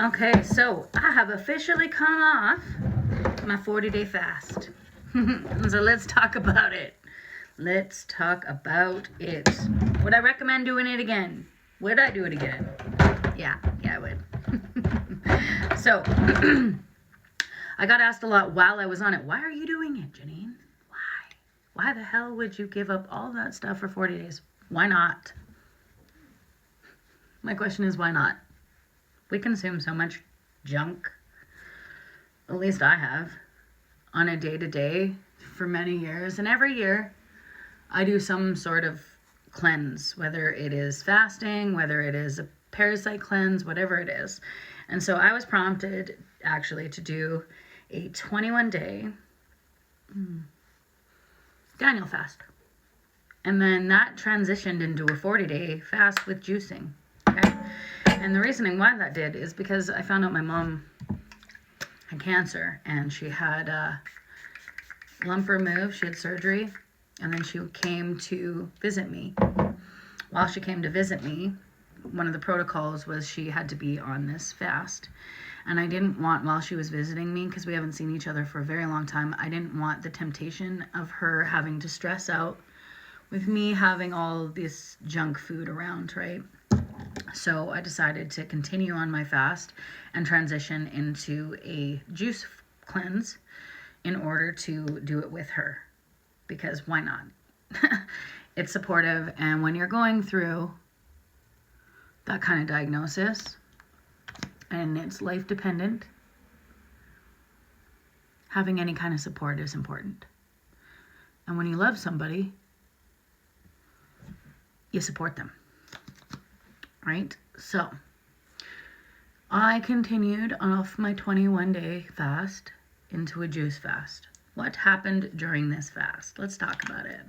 Okay, so I have officially come off my 40-day fast. So let's talk about it. Let's talk about it. Would I recommend doing it again? Would I do it again? Yeah, I would. So, I got asked a lot while I was on it, why are you doing it, Janine? Why? Why the hell would you give up all that stuff for 40 days? Why not? My question is, why not? We consume so much junk, at least I have, on a day-to-day for many years. And every year, I do some sort of cleanse, whether it is fasting, whether it is a parasite cleanse, whatever it is. And so I was prompted, actually, to do a 21-day Daniel fast. And then that transitioned into a 40-day fast with juicing. Okay? And the reasoning why that did is because I found out my mom had cancer, and she had a lump removed. She had surgery, and then she came to visit me. While she came to visit me, one of the protocols was she had to be on this fast. And I didn't want, while she was visiting me, because we haven't seen each other for a very long time, I didn't want the temptation of her having to stress out with me having all this junk food around, right? So I decided to continue on my fast and transition into a juice cleanse in order to do it with her. Because why not? It's supportive, and when you're going through that kind of diagnosis and it's life dependent, having any kind of support is important. And when you love somebody, you support them. Right? So, I continued off my 21-day fast into a juice fast. What happened during this fast? Let's talk about it.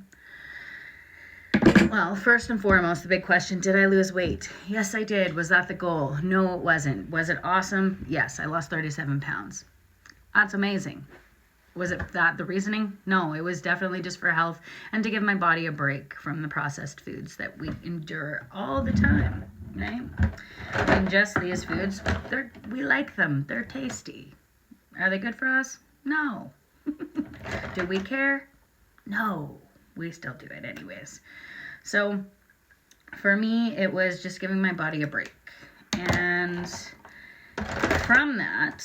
Well, first and foremost, the big question, did I lose weight? Yes, I did. Was that the goal? No, it wasn't. Was it awesome? Yes, I lost 37 pounds. That's amazing. Was it that the reasoning? No, it was definitely just for health and to give my body a break from the processed foods that we endure all the time, right? And just these foods, we like them. They're tasty. Are they good for us? No. Do we care? No. We still do it anyways. So for me, it was just giving my body a break. And from that,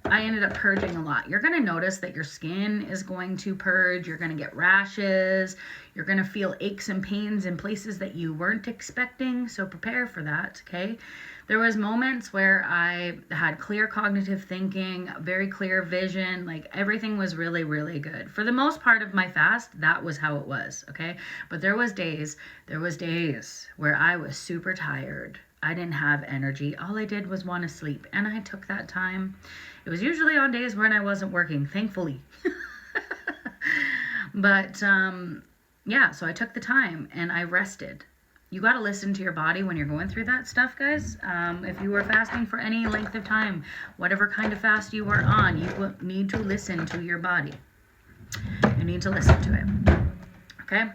I ended up purging a lot. You're going to notice that your skin is going to purge. You're going to get rashes. You're going to feel aches and pains in places that you weren't expecting. So prepare for that, okay? There was moments where I had clear cognitive thinking, very clear vision, like everything was really, really good. For the most part of my fast, that was how it was, okay? But there was days where I was super tired. I didn't have energy. All I did was want to sleep, and I took that time. It was usually on days when I wasn't working, thankfully. But yeah, so I took the time and I rested. You got to listen to your body when you're going through that stuff, guys. If you were fasting for any length of time, whatever kind of fast you were on, you need to listen to your body. You need to listen to it. Okay?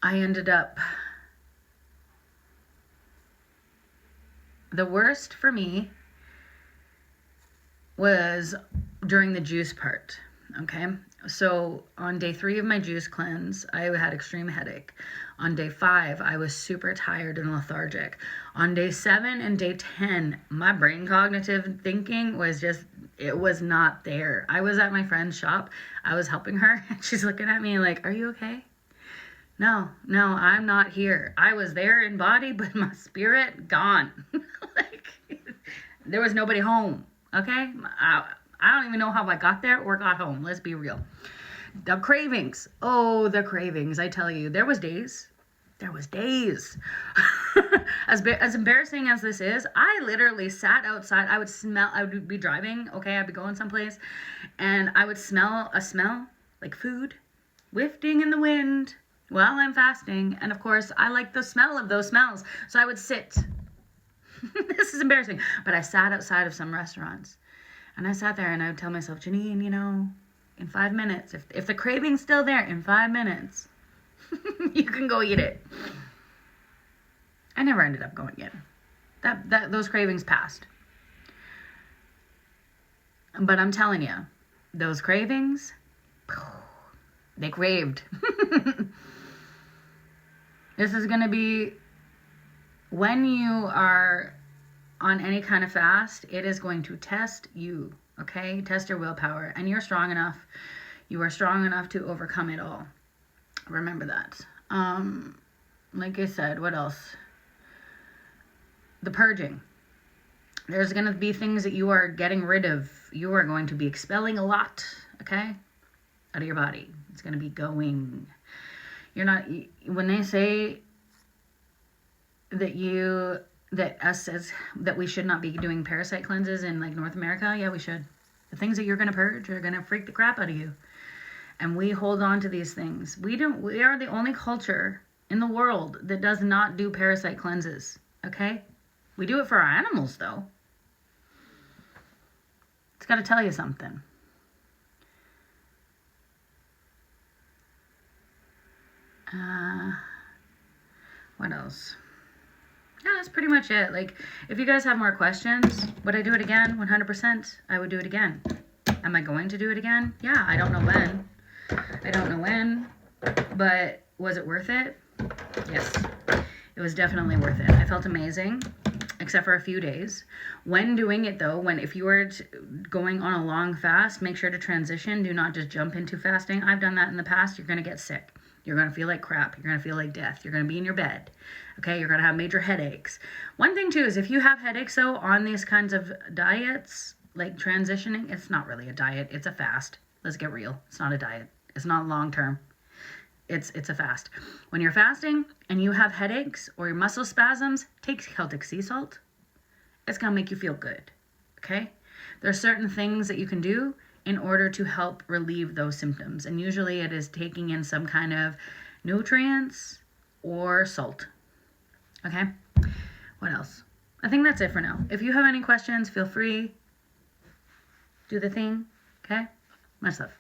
I ended up, the worst for me was during the juice part. Okay? So on day 3 of my juice cleanse, I had extreme headache. On day 5, I was super tired and lethargic. On day 7 and day 10, my brain cognitive thinking was just, it was not there. I was at my friend's shop. I was helping her. And she's looking at me like, are you okay? No, I'm not here. I was there in body, but my spirit gone. Like, there was nobody home. Okay? I don't even know how I got there or got home. Let's be real. The cravings. Oh, the cravings. I tell you, there was days. As embarrassing as this is, I literally sat outside. I would be driving, okay? I'd be going someplace, and I would smell a smell like food wafting in the wind while I'm fasting. And of course, I like the smell of those smells. So I would sit. This is embarrassing. But I sat outside of some restaurants. And I sat there and I would tell myself, Janine, in 5 minutes, if the craving's still there, in 5 minutes, you can go eat it. I never ended up going in. Those cravings passed. But I'm telling you, those cravings, they craved. This is going to be, when you are on any kind of fast, it is going to test you, okay? Test your willpower. And you're strong enough. You are strong enough to overcome it all. Remember that. Like I said, what else? The purging. There's going to be things that you are getting rid of. You are going to be expelling a lot, okay? Out of your body. It's going to be going. You're not, when they say that that we should not be doing parasite cleanses in like North America, yeah, we should. The things that you're going to purge are going to freak the crap out of you. And we hold on to these things. We are the only culture in the world that does not do parasite cleanses, okay? We do it for our animals, though. It's got to tell you something. What else? Yeah, that's pretty much it. Like, if you guys have more questions, would I do it again? 100%. I would do it again. Am I going to do it again? Yeah, I don't know when. But was it worth it? Yes, it was definitely worth it. I felt amazing, except for a few days. When doing it though, if you are going on a long fast, make sure to transition. Do not just jump into fasting. I've done that in the past. You're going to get sick. You're going to feel like crap. You're going to feel like death. You're going to be in your bed. Okay, you're going to have major headaches. One thing too is if you have headaches though on these kinds of diets, like transitioning, it's not really a diet. It's a fast. Let's get real. It's not a diet. It's not long term. It's a fast. When you're fasting and you have headaches or your muscle spasms, take Celtic sea salt. It's going to make you feel good. Okay? There are certain things that you can do in order to help relieve those symptoms. And usually it is taking in some kind of nutrients or salt. Okay? What else? I think that's it for now. If you have any questions, feel free. Do the thing. Okay? Much love.